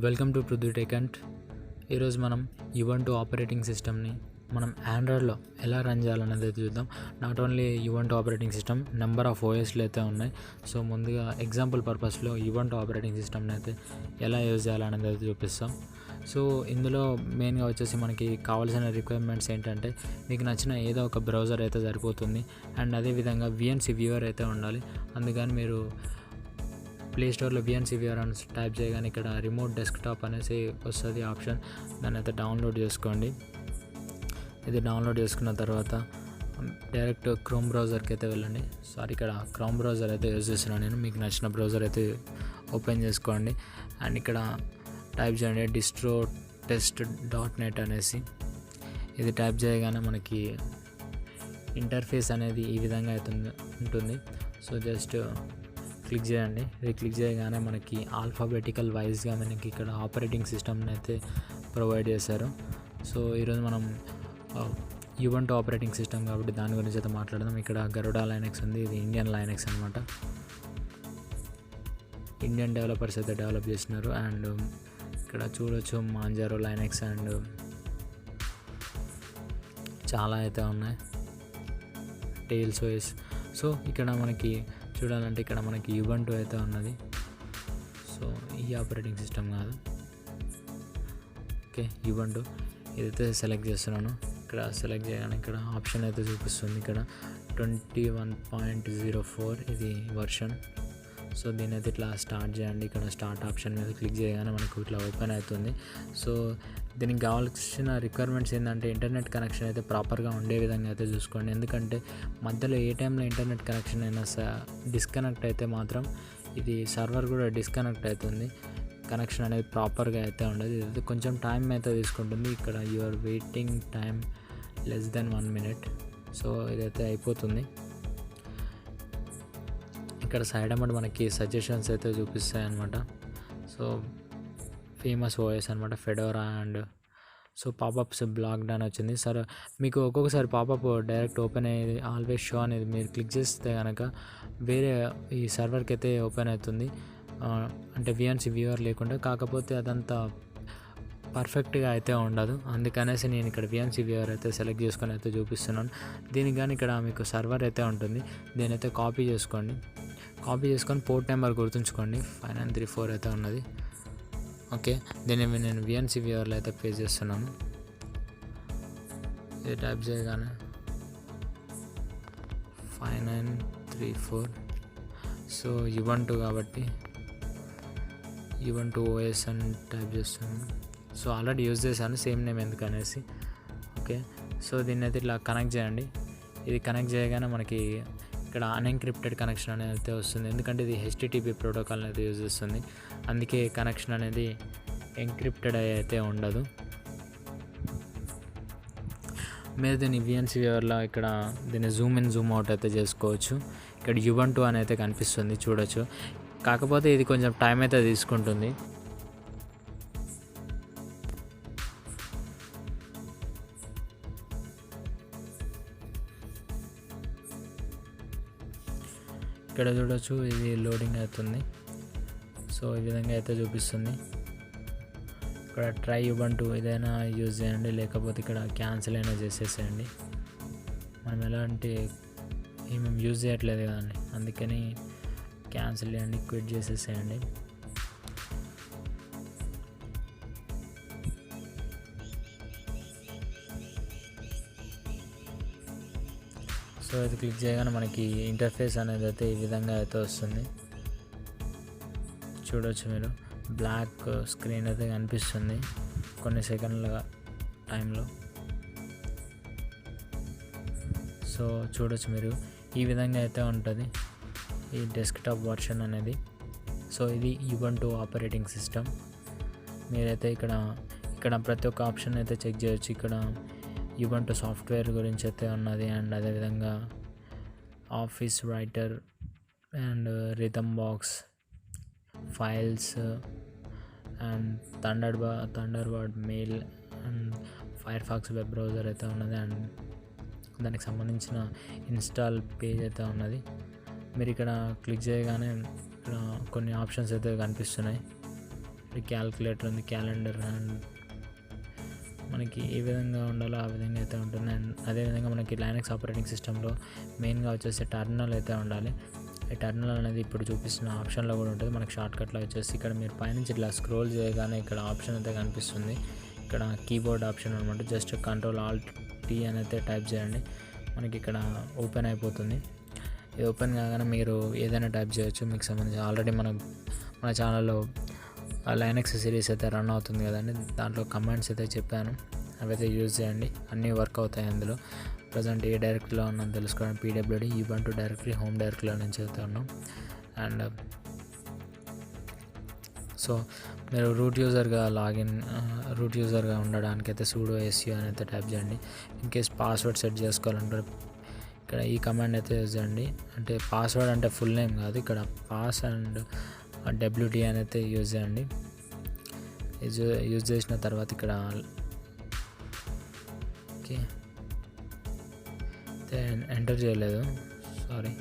Welcome to Prudhvi TechHunt. ఈరోజు మనం Ubuntu operating సిస్టమ్ని మనం ఆండ్రాయిడ్లో ఎలా రన్ చేయాలనేది చూద్దాం. Not only Ubuntu operating system, number of ఓఎస్లు అయితే ఉన్నాయి. సో ముందుగా ఎగ్జాంపుల్ పర్పస్లో Ubuntu ఆపరేటింగ్ సిస్టమ్ని అయితే ఎలా యూజ్ చేయాలనేది అయితే చూపిస్తాం. సో ఇందులో మెయిన్గా వచ్చేసి మనకి కావాల్సిన రిక్వైర్మెంట్స్ ఏంటంటే, మీకు నచ్చిన ఏదో ఒక బ్రౌజర్ అయితే సరిపోతుంది. అండ్ అదేవిధంగా విఎన్సి వ్యూవర్ అయితే ఉండాలి. అందుకని మీరు ప్లే స్టోర్లో విఎన్సి వ్యూవర్ అని టైప్ చేయగానే ఇక్కడ రిమోట్ డెస్క్టాప్ అనేసి వస్తుంది ఆప్షన్. దాన్ని అయితే డౌన్లోడ్ చేసుకోండి. ఇది డౌన్లోడ్ చేసుకున్న తర్వాత డైరెక్ట్ క్రోమ్ బ్రౌజర్కి అయితే వెళ్ళండి. ఇక్కడ క్రోమ్ బ్రౌజర్ అయితే యూజ్ చేస్తున్నాను నేను. మీకు నచ్చిన బ్రౌజర్ అయితే ఓపెన్ చేసుకోండి. అండ్ ఇక్కడ టైప్ చేయండి distro-test.net అనేసి. ఇది టైప్ చేయగానే మనకి ఇంటర్ఫేస్ అనేది ఈ విధంగా అయితే ఉంటుంది. సో జస్ట్ క్లిక్ చేయండి. ఇది క్లిక్ చేయగానే మనకి ఆల్ఫాబెటికల్ వైజ్గా మనకి ఇక్కడ ఆపరేటింగ్ సిస్టమ్ని అయితే ప్రొవైడ్ చేశారు. సో ఈరోజు మనం Ubuntu ఆపరేటింగ్ సిస్టమ్ కాబట్టి దాని గురించి అయితే మాట్లాడదాం. ఇక్కడ గరుడా లైనక్స్ ఉంది. ఇది ఇండియన్ లైనక్స్ అనమాట. ఇండియన్ డెవలపర్స్ అయితే డెవలప్ చేసినారు. అండ్ ఇక్కడ చూడొచ్చు మాంజారో లైనక్స్ అండ్ చాలా అయితే ఉన్నాయి. Tiles OS. సో ఇక్కడ మనకి చూడాలంటే ఇక్కడ మనకి Ubuntu అయితే ఉన్నది. సో ఈ ఆపరేటింగ్ సిస్టమ్ కాదు, ఓకే Ubuntu. ఇదైతే సెలెక్ట్ చేస్తున్నాను. ఇక్కడ సెలెక్ట్ చేయగానే ఇక్కడ ఆప్షన్ అయితే చూపిస్తుంది. ఇక్కడ 21.04 ఇది వర్షన్. సో దీని అయితే ఇట్లా స్టార్ట్ చేయండి. ఇక్కడ స్టార్ట్ ఆప్షన్ మీద క్లిక్ చేయగానే మనకు ఇట్లా ఓపెన్ అవుతుంది. సో దీనికి కావాల్సిన రిక్వైర్మెంట్స్ ఏంటంటే, ఇంటర్నెట్ కనెక్షన్ అయితే ప్రాపర్గా ఉండే విధంగా అయితే చూసుకోండి. ఎందుకంటే మధ్యలో ఏ టైంలో ఇంటర్నెట్ కనెక్షన్ అయినా డిస్కనెక్ట్ అయితే మాత్రం ఇది సర్వర్ కూడా డిస్కనెక్ట్ అవుతుంది. కనెక్షన్ అనేది ప్రాపర్గా అయితే ఉండదు. ఇది కొంచెం టైం అయితే తీసుకుంటుంది. ఇక్కడ your waiting time less than 1 minute. So ఇదైతే అయిపోతుంది. ఇక్కడ సైడ్ అన్నమాట మనకి సజెషన్స్ అయితే చూపిస్తాయి అన్నమాట. సో ఫేమస్ ఓఎస్ అనమాట Fedora. And so pop-ups blocked అని వచ్చింది. సార్ మీకు ఒక్కొక్కసారి పాపప్ డైరెక్ట్ ఓపెన్ అయ్యేది ఆల్వేస్ షో అనేది మీరు క్లిక్ చేస్తే కనుక వేరే ఈ సర్వర్కి అయితే ఓపెన్ అవుతుంది. అంటే విఎన్సి వ్యూవర్ లేకుండా. కాకపోతే అదంతా పర్ఫెక్ట్గా అయితే ఉండదు. అందుకనేసి నేను ఇక్కడ విఎన్సి వ్యూవర్ అయితే సెలెక్ట్ చేసుకొని అయితే చూపిస్తున్నాను. దీనికి కానీ ఇక్కడ మీకు సర్వర్ అయితే ఉంటుంది. దీని అయితే కాపీ చేసుకొని పోర్ట్ నెంబర్ గుర్తుంచుకోండి. 5934 అయితే ఉన్నది. ఓకే, దీన్ని నేను విఎన్సి వ్యూవర్లో అయితే పే చేస్తున్నాను. ఇది టైప్ చేయగానే 5934. సో Ubuntu కాబట్టి Ubuntu OS అని టైప్ చేస్తున్నాను. సో ఆల్రెడీ యూజ్ చేశాను సేమ్ నేమ్ ఎందుకనేసి. ఓకే, సో దీన్ని అయితే ఇట్లా కనెక్ట్ చేయండి. ఇది కనెక్ట్ చేయగానే మనకి ఇక్కడ అన్ఎన్క్రిప్టెడ్ కనెక్షన్ అనేది అయితే వస్తుంది. ఎందుకంటే ఇది HTTP ప్రోటోకాల్ అనేది యూజ్ చేస్తుంది. అందుకే కనెక్షన్ అనేది ఎన్క్రిప్టెడ్ అయితే ఉండదు. మీరు దీన్ని విఎన్సి వ్యూవర్లో ఇక్కడ దీన్ని జూమ్ ఇన్ జూమ్ అవుట్ అయితే చేసుకోవచ్చు. ఇక్కడ Ubuntu అని అయితే కనిపిస్తుంది, చూడొచ్చు. కాకపోతే ఇది కొంచెం టైం అయితే తీసుకుంటుంది. ఇక్కడ చూడొచ్చు ఇది లోడింగ్ అవుతుంది. సో ఈ విధంగా అయితే చూపిస్తుంది. ఇక్కడ ట్రై Ubuntu ఏదైనా యూజ్ చేయండి, లేకపోతే ఇక్కడ క్యాన్సిల్ అయినా చేసేసేయండి. మనం ఎలాంటి మేము యూజ్ చేయట్లేదు కదండి, అందుకని క్యాన్సిల్ చేయండి, క్విట్ చేసేసేయండి. సో ఇది క్లిక్ చేయగానే మనకి ఇంటర్ఫేస్ అనేది అయితే ఈ విధంగా అయితే వస్తుంది. చూడొచ్చు మీరు బ్లాక్ స్క్రీన్ అయితే కనిపిస్తుంది కొన్ని సెకండ్ల టైంలో. సో చూడొచ్చు మీరు ఈ విధంగా అయితే ఉంటుంది ఈ డెస్క్టాప్ వర్షన్ అనేది. సో ఇది Ubuntu ఆపరేటింగ్ సిస్టమ్. మీరైతే ఇక్కడ ప్రతి ఒక్క ఆప్షన్ అయితే చెక్ చేయొచ్చు. ఇక్కడ Ubuntu సాఫ్ట్వేర్ గురించి అయితే ఉన్నది. అండ్ అదేవిధంగా office writer and rhythm box files and Thunderbird male and Firefox web browser అయితే ఉన్నది. అండ్ దానికి సంబంధించిన ఇన్స్టాల్ పేజ్ అయితే ఉన్నది. మీరు ఇక్కడ క్లిక్ చేయగానే ఇక్కడ కొన్ని ఆప్షన్స్ అయితే కనిపిస్తున్నాయి. క్యాలిక్యులేటర్ ఉంది, క్యాలెండర్, అండ్ మనకి ఏ విధంగా ఉండాలో ఆ విధంగా అయితే ఉంటుంది. అండ్ అదేవిధంగా మనకి లైనక్స్ ఆపరేటింగ్ సిస్టంలో మెయిన్గా వచ్చేసి టర్మినల్ అయితే ఉండాలి. ఈ టర్మినల్ అనేది ఇప్పుడు చూపిస్తున్న ఆప్షన్లో కూడా ఉంటుంది. మనకి షార్ట్కట్లో వచ్చేసి ఇక్కడ మీరు పైనుంచి ఇట్లా స్క్రోల్ చేయగానే ఇక్కడ ఆప్షన్ అయితే కనిపిస్తుంది. ఇక్కడ కీబోర్డ్ ఆప్షన్ అనమాట. జస్ట్ Ctrl+Alt+T అని అయితే టైప్ చేయండి, మనకి ఇక్కడ ఓపెన్ అయిపోతుంది. ఇది ఓపెన్ కాగానే మీరు ఏదైనా టైప్ చేయొచ్చు మీకు సంబంధించి. ఆల్రెడీ మన ఛానల్లో లైనక్స్ సిరీస్ అయితే రన్ అవుతుంది కదండి, దాంట్లో కమాండ్స్ అయితే చెప్పాను, అవైతే యూజ్ చేయండి, అన్నీ వర్క్ అవుతాయి అందులో. ప్రజెంట్ ఏ డైరెక్టరీలో ఉన్నాను తెలుసుకోవడం pwd Ubuntu డైరెక్టరీ హోమ్ డైరెక్టరీలో నుంచి అయితే ఉన్నాం. అండ్ సో మీరు రూట్ యూజర్గా ఉండడానికైతే sudo su అని అయితే టైప్ చేయండి. ఇన్ కేస్ పాస్వర్డ్ సెట్ చేసుకోవాలంటే ఇక్కడ ఈ కమాండ్ అయితే యూజ్ చేయండి. అంటే పాస్వర్డ్ అంటే ఫుల్ నేమ్ కాదు, ఇక్కడ పాస్ అండ్ wt అని అయితే యూజ్ చేయండి. యూజ్ చేసిన తర్వాత ఇక్కడ ఓకే ఎంటర్ చేయలేదు, సారీ,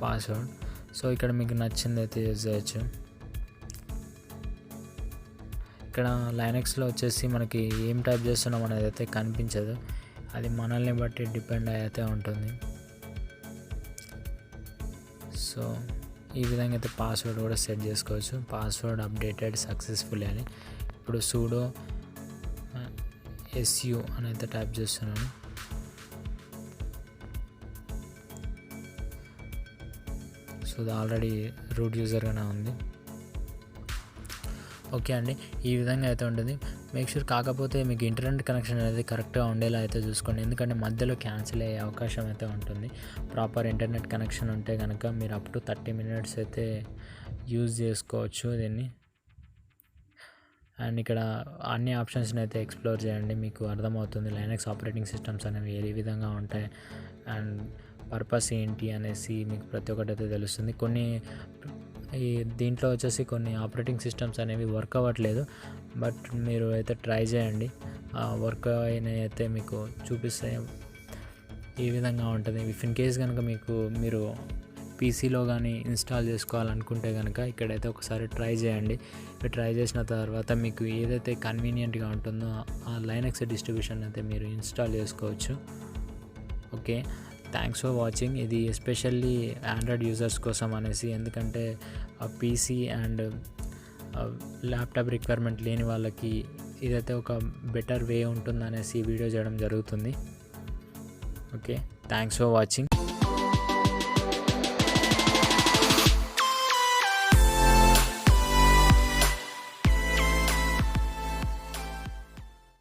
పాస్వర్డ్. సో ఇక్కడ మీకు నచ్చింది అయితే యూజ్ చేయొచ్చు. ఇక్కడ లైనక్స్లో వచ్చేసి మనకి ఏం టైప్ చేస్తున్నాం అనేది అయితే కనిపించదు, అది మనల్ని బట్టి డిపెండ్ అయితే ఉంటుంది. సో ఈ విధంగా అయితే పాస్వర్డ్ కూడా సెట్ చేసుకోవచ్చు. పాస్వర్డ్ అప్డేటెడ్ సక్సెస్ఫుల్లీ అని ఇప్పుడు sudo su అని అయితే టైప్ చేస్తున్నాను. సో ఇది ఆల్రెడీ రూట్ యూజర్గానే ఉంది. ఓకే అండి, ఈ విధంగా అయితే ఉంటుంది. మేక్ షూర్ కాకపోతే మీకు ఇంటర్నెట్ కనెక్షన్ అనేది కరెక్ట్గా ఉండేలా అయితే చూసుకోండి, ఎందుకంటే మధ్యలో క్యాన్సిల్ అయ్యే అవకాశం అయితే ఉంటుంది. ప్రాపర్ ఇంటర్నెట్ కనెక్షన్ ఉంటే కనుక మీరు అప్ టు 30 minutes అయితే యూజ్ చేసుకోవచ్చు దీన్ని. అండ్ ఇక్కడ అన్ని ఆప్షన్స్ని అయితే ఎక్స్ప్లోర్ చేయండి, మీకు అర్థమవుతుంది లైనక్స్ ఆపరేటింగ్ సిస్టమ్స్ అనేవి ఏ విధంగా ఉంటాయి అండ్ పర్పస్ ఏంటి అనేసి మీకు ప్రతి ఒక్కటి అయితే తెలుస్తుంది. దీంట్లో వచ్చేసి కొన్ని ఆపరేటింగ్ సిస్టమ్స్ అనేవి వర్క్ అవ్వట్లేదు, బట్ మీరు అయితే ట్రై చేయండి, వర్క్ అయినవి అయితే మీకు చూపిస్తాయి ఈ విధంగా ఉంటుంది. ఇఫ్ ఇన్ కేస్ కనుక మీరు పీసీలో కానీ ఇన్స్టాల్ చేసుకోవాలనుకుంటే కనుక ఇక్కడైతే ఒకసారి ట్రై చేయండి. ట్రై చేసిన తర్వాత మీకు ఏదైతే కన్వీనియంట్గా ఉంటుందో ఆ లైనక్స్ డిస్ట్రిబ్యూషన్ అయితే మీరు ఇన్స్టాల్ చేసుకోవచ్చు. Okay, thanks for watching. ఇది ఎస్పెషల్లీ ఆండ్రాయిడ్ యూజర్స్ కోసం అనేసి, ఎందుకంటే పీసీ అండ్ ల్యాప్టాప్ రిక్వైర్మెంట్ లేని వాళ్ళకి ఇదైతే ఒక బెటర్ వే ఉంటుందనేసి వీడియో చేయడం జరుగుతుంది. Okay, thanks for watching.